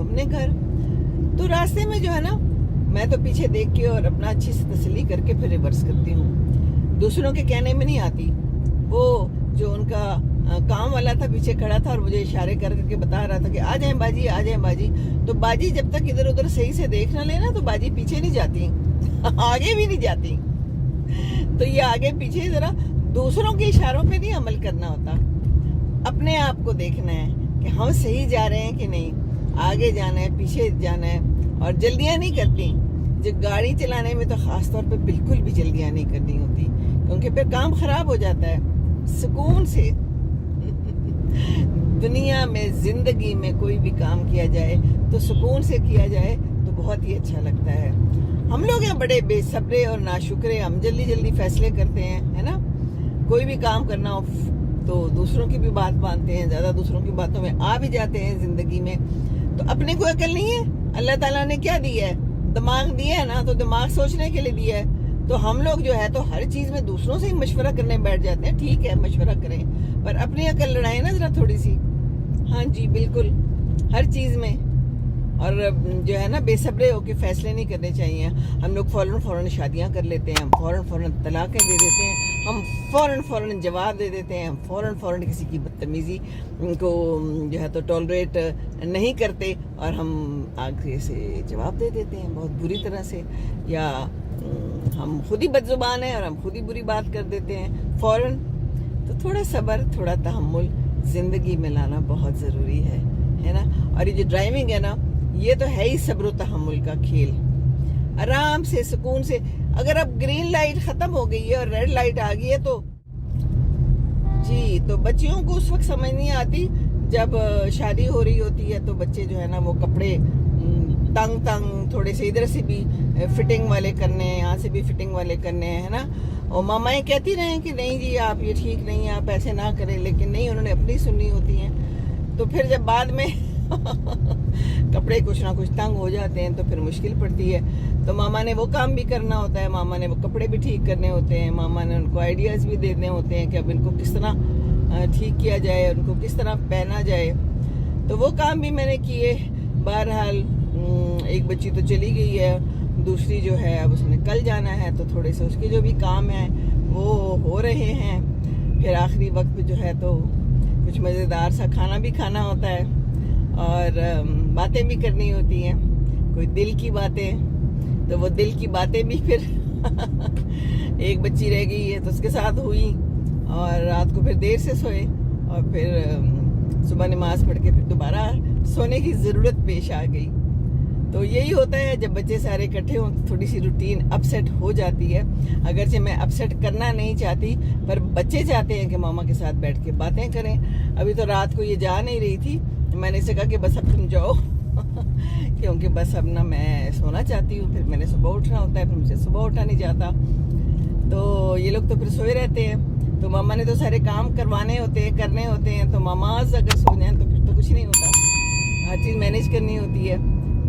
ہوں اپنے گھر. تو راستے میں جو ہے نا میں تو پیچھے دیکھ کے اور اپنا اچھی سے تسلی کر کے پھر ریورس کرتی ہوں. دوسروں کے کہنے میں نہیں آتی. وہ جو ان کا کام والا تھا پیچھے کھڑا تھا اور مجھے اشارے کر کے بتا رہا تھا کہ آ جائیں باجی آ جائیں باجی. تو باجی جب تک ادھر ادھر صحیح سے دیکھ نہ لینا تو باجی پیچھے نہیں جاتی آگے بھی نہیں جاتی. تو یہ آگے پیچھے ذرا دوسروں کے اشاروں پہ نہیں عمل کرنا ہوتا. اپنے آپ کو دیکھنا ہے کہ ہم صحیح جا رہے ہیں کہ نہیں. آگے جانا ہے پیچھے جانا ہے. اور جلدیاں نہیں کرتی. جو گاڑی چلانے میں تو خاص طور پہ بالکل بھی جلدیاں نہیں کرنی ہوتی کیونکہ پھر کام خراب ہو جاتا ہے. سکون سے دنیا میں زندگی میں کوئی بھی کام کیا جائے تو سکون سے کیا جائے تو بہت ہی اچھا لگتا ہے. ہم لوگ ہیں بڑے بے صبرے اور ناشکرے. ہم جلدی جلدی فیصلے کرتے ہیں ہے نا. کوئی بھی کام کرنا ہو تو دوسروں کی بھی بات مانتے ہیں. زیادہ دوسروں کی باتوں میں آ بھی جاتے ہیں زندگی میں. تو اپنے کو عقل نہیں ہے. اللہ تعالیٰ نے کیا دیا ہے؟ دماغ دیا ہے نا. تو دماغ سوچنے کے لیے دیا ہے. تو ہم لوگ جو ہے تو ہر چیز میں دوسروں سے ہی مشورہ کرنے بیٹھ جاتے ہیں. ٹھیک ہے مشورہ کریں پر اپنی عقل لڑائیں نا ذرا تھوڑی سی. ہاں جی بالکل ہر چیز میں. اور جو ہے نا بے صبرے ہو کے فیصلے نہیں کرنے چاہیے. ہم لوگ فوراً شادیاں کر لیتے ہیں. ہم فوراً طلاقیں دے دیتے ہیں. ہم فوراً جواب دے دیتے ہیں. ہم فوراً کسی کی بدتمیزی کو جو ہے تو ٹالریٹ نہیں کرتے اور ہم آگے سے جواب دے دیتے ہیں بہت بری طرح سے. یا ہم خود ہی بد زبان ہیں اور ہم خود ہی بری بات کر دیتے ہیں فوراً. تو تھوڑا صبر تھوڑا تحمل زندگی میں لانا بہت ضروری ہے نا. اور یہ جو ڈرائیونگ ہے نا یہ تو ہے ہی صبر و تحمل کا کھیل. آرام سے سکون سے. اگر اب گرین لائٹ ختم ہو گئی ہے اور ریڈ لائٹ آ گئی ہے تو جی تو بچیوں کو اس وقت سمجھ نہیں آتی جب شادی ہو رہی ہوتی ہے. تو بچے جو ہے نا وہ کپڑے تنگ تھوڑے سے ادھر سے بھی فٹنگ والے کرنے ہیں یہاں سے بھی فٹنگ والے کرنے ہیں ہے نا. اور مامائیں کہتی رہیں کہ نہیں جی آپ یہ ٹھیک نہیں ہے آپ ایسے نہ کریں. لیکن نہیں انہوں نے اپنی سننی ہوتی ہیں. تو پھر جب بعد میں کپڑے کچھ نہ کچھ تنگ ہو جاتے ہیں تو پھر مشکل پڑتی ہے. تو ماما نے وہ کام بھی کرنا ہوتا ہے. ماما نے وہ کپڑے بھی ٹھیک کرنے ہوتے ہیں. ماما نے ان کو آئیڈیاز بھی دینے ہوتے ہیں کہ اب ان کو کس طرح ٹھیک کیا جائے ان کو کس طرح پہنا جائے. تو وہ کام بھی میں نے کیے. بہرحال ایک بچی تو چلی گئی ہے. دوسری جو ہے اب اس نے کل جانا ہے تو تھوڑے سے اس کے جو بھی کام ہیں وہ ہو رہے ہیں. پھر آخری وقت جو ہے تو کچھ مزیدار سا کھانا بھی کھانا ہوتا ہے اور باتیں بھی کرنی ہوتی ہیں. کوئی دل کی باتیں. تو وہ دل کی باتیں بھی پھر ایک بچی رہ گئی ہے تو اس کے ساتھ ہوئی اور رات کو پھر دیر سے سوئے اور پھر صبح نماز پڑھ کے پھر دوبارہ سونے کی ضرورت پیش آ گئی. تو یہی ہوتا ہے جب بچے سارے اکٹھے ہوں تو تھوڑی سی روٹین اپسیٹ ہو جاتی ہے. اگرچہ میں اپسیٹ کرنا نہیں چاہتی پر بچے چاہتے ہیں کہ ماما کے ساتھ بیٹھ کے باتیں کریں. ابھی تو رات کو یہ جا نہیں رہی تھی. میں نے اسے کہا کہ بس اب تم جاؤ کیونکہ بس اب نا میں سونا چاہتی ہوں. پھر میں نے صبح اٹھنا ہوتا ہے پھر مجھے صبح اٹھا نہیں جاتا. تو یہ لوگ تو پھر سوئے رہتے ہیں. تو ماما نے تو سارے کام کروانے ہوتے ہیں کرنے ہوتے ہیں. تو ماماز اگر سو جائیں تو پھر تو کچھ نہیں ہوتا. ہر چیز مینیج کرنی ہوتی ہے.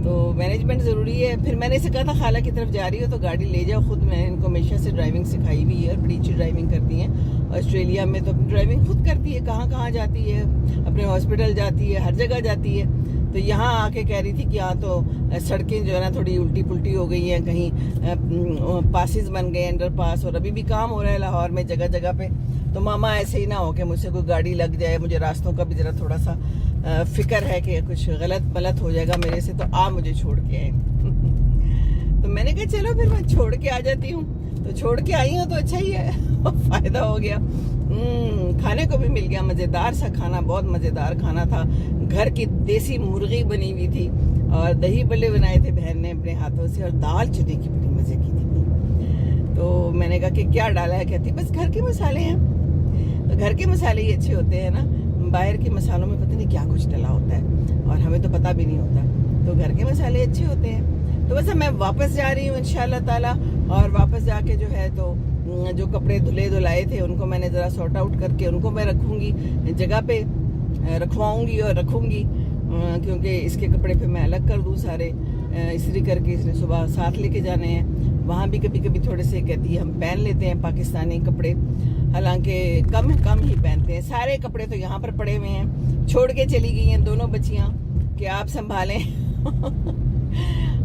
تو مینجمنٹ ضروری ہے. پھر میں نے اسے کہا تھا خالہ کی طرف جا رہی ہو تو گاڑی لے جاؤ خود. میں نے ان کو ہمیشہ سے ڈرائیونگ سکھائی ہوئی ہے اور بڑی اچھی ڈرائیونگ کرتی ہیں. آسٹریلیا میں تو ڈرائیونگ خود کرتی ہے. کہاں جاتی ہے. اپنے ہاسپٹل جاتی ہے ہر جگہ جاتی ہے. تو یہاں آ کے کہہ رہی تھی کہ یہاں تو سڑکیں جو ہے نا تھوڑی الٹی پلٹی ہو گئی ہیں. کہیں پاسز بن گئے انڈر پاس اور ابھی بھی کام ہو رہا ہے لاہور میں جگہ جگہ پہ. تو ماما ایسے ہی نہ ہو کہ مجھ سے کوئی گاڑی لگ جائے. مجھے راستوں کا بھی ذرا تھوڑا سا فکر ہے کہ کچھ غلط ہو جائے گا میرے سے. تو آپ مجھے چھوڑ کے آئیں. تو میں نے کہا چلو پھر میں چھوڑ کے آ جاتی ہوں. تو چھوڑ کے آئی ہوں تو اچھا ہی ہے فائدہ ہو گیا. کھانے کو بھی مل گیا مزیدار سا کھانا. بہت مزیدار کھانا تھا. گھر کی دیسی مرغی بنی ہوئی تھی اور دہی بلے بنائے تھے بہن نے اپنے ہاتھوں سے اور دال چٹنی کی بڑی مزے کی تھی. تو میں نے کہا کہ کیا ڈالا ہے. کہتی بس گھر کے مسالے ہیں. تو گھر کے مسالے ہی اچھے ہوتے ہیں نا. باہر کے مسالوں میں پتہ نہیں کیا کچھ ڈلا ہوتا ہے اور ہمیں تو پتہ بھی نہیں ہوتا. تو گھر کے مسالے اچھے ہوتے ہیں. تو بس میں واپس جا رہی ہوں انشاءاللہ تعالی. اور واپس جا کے جو ہے تو جو کپڑے دھلائے تھے ان کو میں نے ذرا سارٹ آؤٹ کر کے ان کو میں رکھوں گی جگہ پہ رکھواؤں گی اور رکھوں گی. کیونکہ اس کے کپڑے پھر میں الگ کر دوں سارے استری کر کے. اس نے صبح ساتھ لے کے جانے ہیں. وہاں بھی کبھی تھوڑے سے کہتی ہے ہم پہن لیتے ہیں پاکستانی کپڑے. حالانکہ کم ہی پہنتے ہیں. سارے کپڑے تو یہاں پر پڑے ہوئے ہیں. چھوڑ کے چلی گئی ہیں دونوں بچیاں کہ آپ سنبھالیں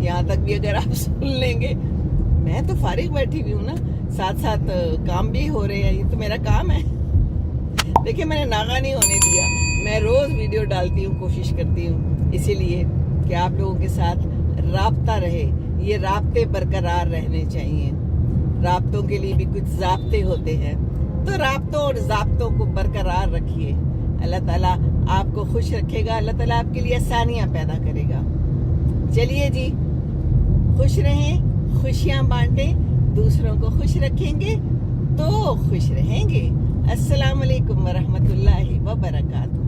یہاں تک بھی اگر آپ سن لیں گے. میں تو فارغ بیٹھی ہوئی ہوں نا, ساتھ ساتھ کام بھی ہو رہے ہیں, یہ تو میرا کام ہے. دیکھیں میں نے ناغہ نہیں ہونے دیا, میں روز ویڈیو ڈالتی ہوں, کوشش کرتی ہوں اسی لیے کہ آپ لوگوں کے ساتھ رابطہ رہے. یہ رابطے برقرار رہنے چاہیے. رابطوں کے لیے بھی کچھ ضابطے ہوتے ہیں, تو رابطوں اور ضابطوں کو برقرار رکھیے. اللہ تعالیٰ آپ کو خوش رکھے گا, اللہ تعالیٰ آپ کے لیے آسانیاں پیدا کرے گا. چلیے جی, خوش رہیں, خوشیاں بانٹیں, دوسروں کو خوش رکھیں گے تو خوش رہیں گے. السلام علیکم ورحمۃ اللہ وبرکاتہ.